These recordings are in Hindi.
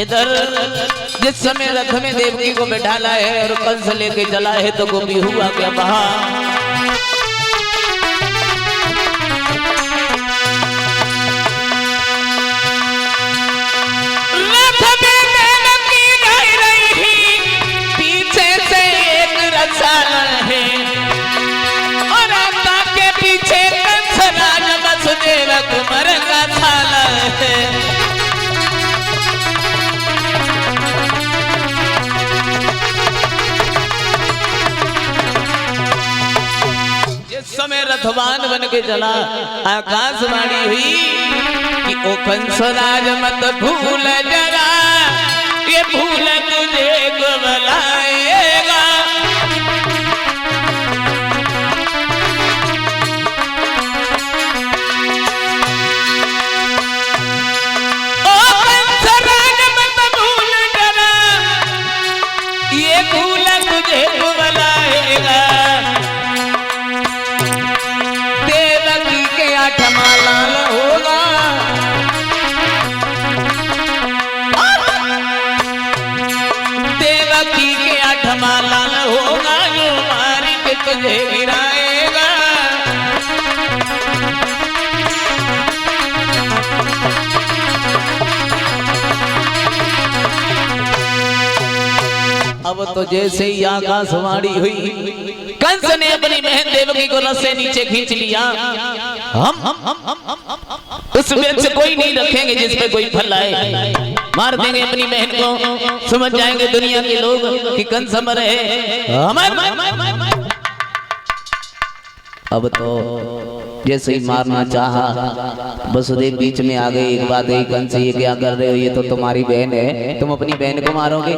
इधर जिस समय रथ में देवकी को बैठाला है और कंस लेके चला है तो गोपी हुआ क्या बहा। कुमार का थाला है जिस समय रथवान बन के चला आकाशवाणी हुई कि ओ कंसराज मत भूल जरा ये भूल तुझे बुलाएगा। देवकी के आठवां लाल होगा, देवकी के आठवां लाल होगा जो मारी के तुझे गिराएगा। अब तो जैसे ही आकाशवाणी हुई कंस ने अपनी बहन देवकी को रथ से नीचे खींच लिया। हम उस वृक्ष कोई नहीं रखेंगे जिस पे कोई फल आए, मार देंगे अपनी बहन को। समझ जाएंगे दुनिया के लोग कि कंस मर है। अब तो जैसे ही मारना चाहा वसुदेव बीच में आ गए। एक बात है कंस ये क्या कर रहे हो, ये तो तुम्हारी बहन है, तुम अपनी बहन को मारोगे।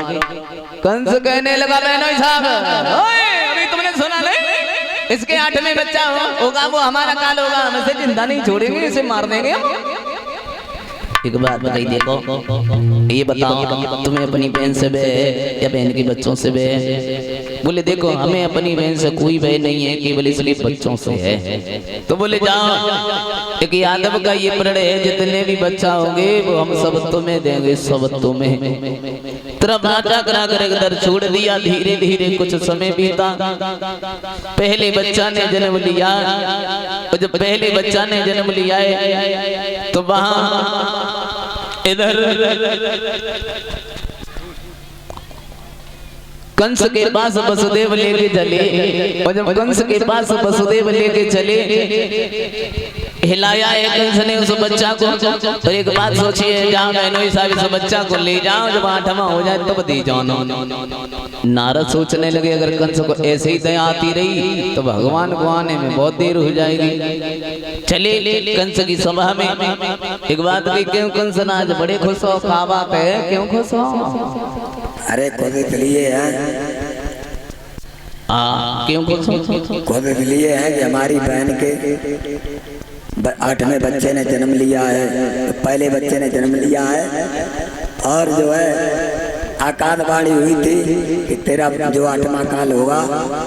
कंस कहने लगा बहनों साहब अभी तुमने सुना नहीं, इसके 8वें बच्चा होगा वो हमारा काल होगा, हम इसे जिंदा नहीं छोड़ेंगे, इसे मार देंगे हम। एक बात बताइए, देखो ये बताओ तुम्हें अपनी बहन से बे या बहन के बच्चों से बे? बोले देखो हमें अपनी बहन से कोई बहन नहीं है, केवल इसलिए बच्चों से है। तो बोले जाओ एक यादव का ये प्रण है, जितने भी बच्चा होंगे वो हम सब तुम्हें देंगे, सब तुम्हें। तेरा बाजा करा कर इधर छोड़ दिया। धीरे धीरे कुछ समय बीता, पहले बच्चा ने जन्म लिया। और जब पहले बच्चा ने जन्म लिया है तो वहां इधर कंस के पास वसुदेव लेके चले। और जब कंस के पास वसुदेव लेके चले, हिलाया है कंस ने उस बच्चा को। तो एक बात सोचिए, जहाँ बहनों साहब इस बच्चा को ले जाओ, जब 8वां हो जाए तब दी जाओ। नारद सोचने लगे अगर कंस को ऐसे ही दया आती रही तो भगवान को आने में बहुत देर हो जाएगी। चले कंस की सभा में। एक बात की, क्यों कंस आज बड़े खुश हो? खा बात है, क्यों खुश हो? अरे कोबे के लिए है। क्यों खुश हो? कोबे के लिए है कि हमारी बहन के 8वें बच्चे ने जन्म लिया है, पहले बच्चे ने जन्म लिया है। और जो है आकाशवाणी हुई थी कि तेरा जो 8वां काल होगा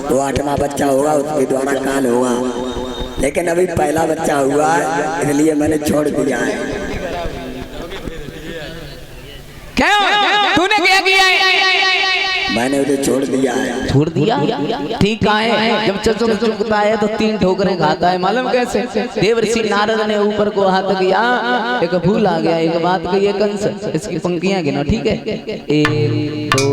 वो 8वां बच्चा होगा, उसके द्वारा काल होगा। लेकिन अभी पहला बच्चा हुआ है, इसलिए मैंने छोड़ दिया है। तूने क्या किया है? मैंने उसे छोड़ दिया है। छोड़ दिया? ठीक है, जब चचुर चुकता है तो 3 ठोकरें खाता है, मालूम कैसे? देवर्षि नारद ने ऊपर को हाथ किया, एक भूल आ गया। एक बात कही कंस, इसकी पंक्तियां गिनो, ठीक है? 1 2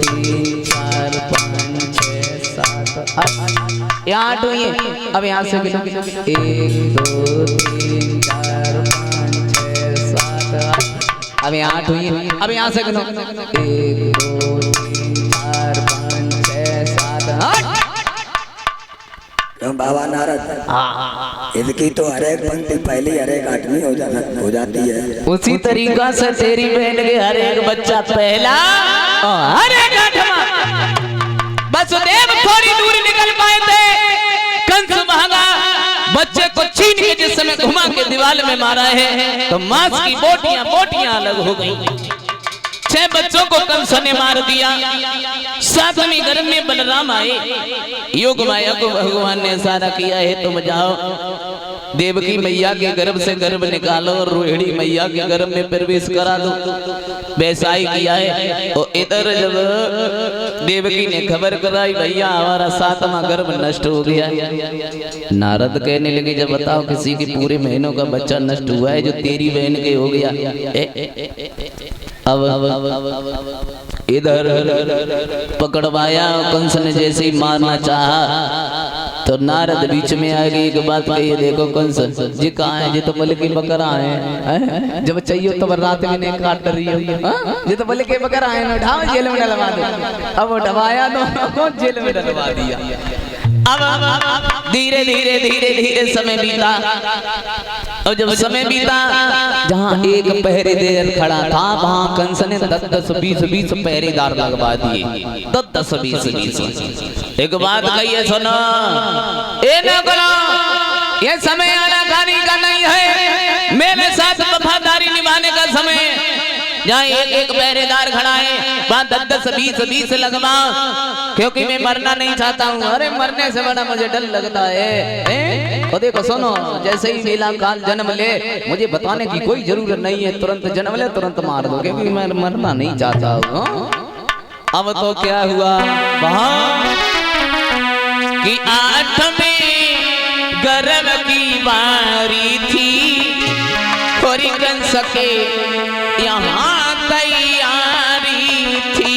3 4 5 6 7 8 यहाँ 8 हुई है। अब यहाँ से गिनो 1 2 3 4 5 6 7 8। अब यहाँ 8 हुई है। अब यहाँ से गिनो 1 2 3 4 5 6 7 8। बाबा नारद इसकी तो हर एक पंक्ति पहली हर एक 8वीं हो जाती है। उसी तरीका से तेरी बहन के हर एक बच्चा पहला और हर एक 8वां। वसुदेव थोड़ी दूर निकल पाए थे, कंस भागा, बच्चे को छीन के जिस समय घुमा के दीवार में मारा है तो मांस की बोटियां अलग हो गई। 6 बच्चों को कंस ने मार दिया। 7वीं गर्भ में बलराम आए। योग माया को भगवान ने इशारा किया है तुम जाओ देवकी मैया के गर्भ से गर्भ निकालो और रोहिणी मैया के गर्भ में प्रवेश करा दो। वैसा ही किया है। और इधर जब देवकी ने खबर कराई भैया हमारा 7वां गर्भ नष्ट हो गया, नारद कहने लगे जब बताओ किसी के पूरे महीनों का बच्चा नष्ट हुआ है जो तेरी बहन के हो गया। अब इधर पकड़वाया, कंस ने जैसे ही मारना चाहा तो नारद बीच में आ गई। एक बात कही, देखो कंस जी कहाँ है, जी तो बोले कि बकरा है, जब चाहिए तो रात में नहीं काट रही हो, जी तो बोले कि बकरा है ना, उठाओ जेल में डलवा दे। अब उठवाया तो जेल में डलवा दिया। अब धीरे धीरे धीरे धीरे समय बीता। और जब समय बीता, जहाँ एक पहरेदार खड़ा था वहां कंस ने 10-20 पहरेदार लगवा दिए। 10-20 एक बात कहिए सुनो, ये न करो, ये समय आना खाने का नहीं है, मेरे साथ वफादारी निभाने का समय। जहाँ एक पहरेदार खड़ा है वहाँ 10-20 लगवाओ, क्योंकि मैं मरना नहीं चाहता हूँ। अरे मरने से बड़ा मुझे डर लगता है। और देखो सुनो, जैसे ही मेला काल जन्म ले, मुझे बताने की कोई जरूरत नहीं है, तुरंत जन्म ले तुरंत मार दो, क्योंकि मैं मरना नहीं चाहता हूँ। अब तो क्या हुआ वहाँ कि 8वें गर्भ की बारी थी, खोरी कंस के यहाँ तैयारी थी।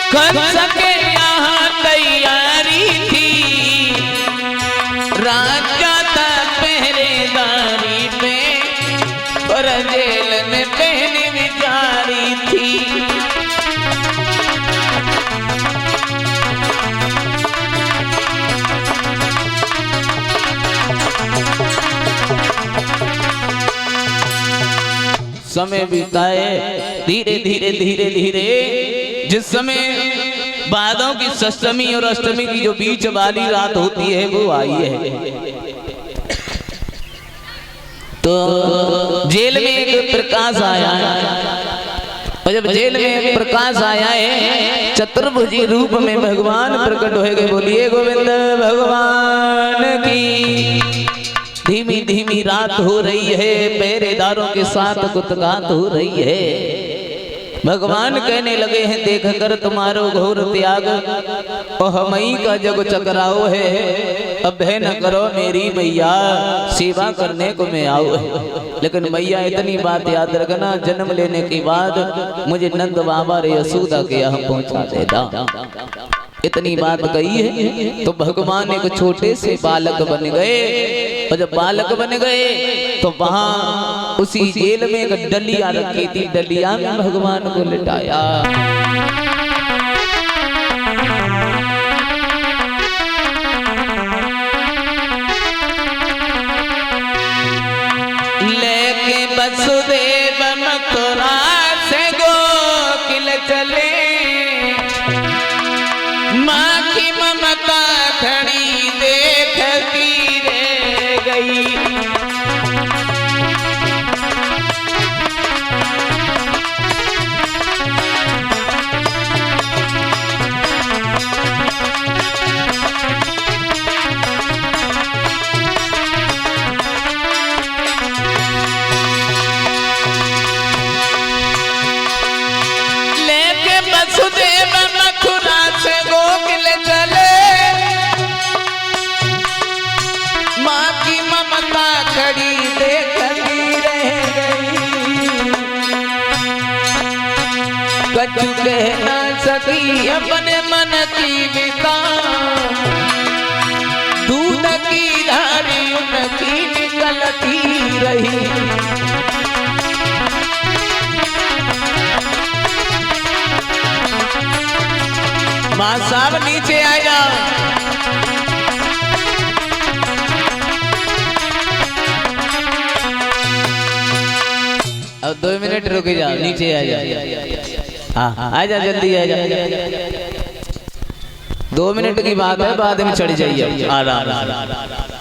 कंस के यहाँ तैयारी थी, राजा था पहरेदारी में और जेल में पहने विचारी थी। समय बीताए धीरे धीरे धीरे धीरे। जिस समय बादों की सप्तमी और अष्टमी की जो बीच वाली रात होती है वो आई है, तो जेल में एक प्रकाश आया है। और जब जेल में प्रकाश आया है, चतुर्भुजी रूप में भगवान प्रकट हो गए। बोलिए गोविंद भगवान की। धीमी धीमी रात हो रही है, पहरेदारों के साथ गुतगात हो रही है। भगवान कहने लगे हैं, देख कर तुम्हारो घोर त्याग और हमई का जग चकराओ है। अब भय न करो मेरी मैया, सेवा करने को मैं आऊ। लेकिन मैया इतनी बात याद रखना, जन्म लेने के बाद मुझे नंद बाबा रे यशोदा के यहाँ पहुँचा देता। इतनी बात कही है तो भगवान एक छोटे से बालक बन गए। और जब बालक बन गए तो वहां उसी जेल में एक डलिया रखी थी, डलिया में भगवान को लिटाया। लेके वसुदेव मथुरा से गोकुल चले, माँ की ममता खड़ी देखती रह गई। लेके वसुदेव मथुरा से गोकुल चले, माँ की ममता खड़ी देखती रह गई। कछु कह ना सकी अपने मन की बिता, दूध की धारी उनकी निकलती रही। माँ साहब नीचे आ जाओ। मिनट रुक जा, नीचे आ जा। हाँ आ जा, जल्दी आ जा। 2 मिनट की बात है, बाद में चढ़ जाइए। आराम।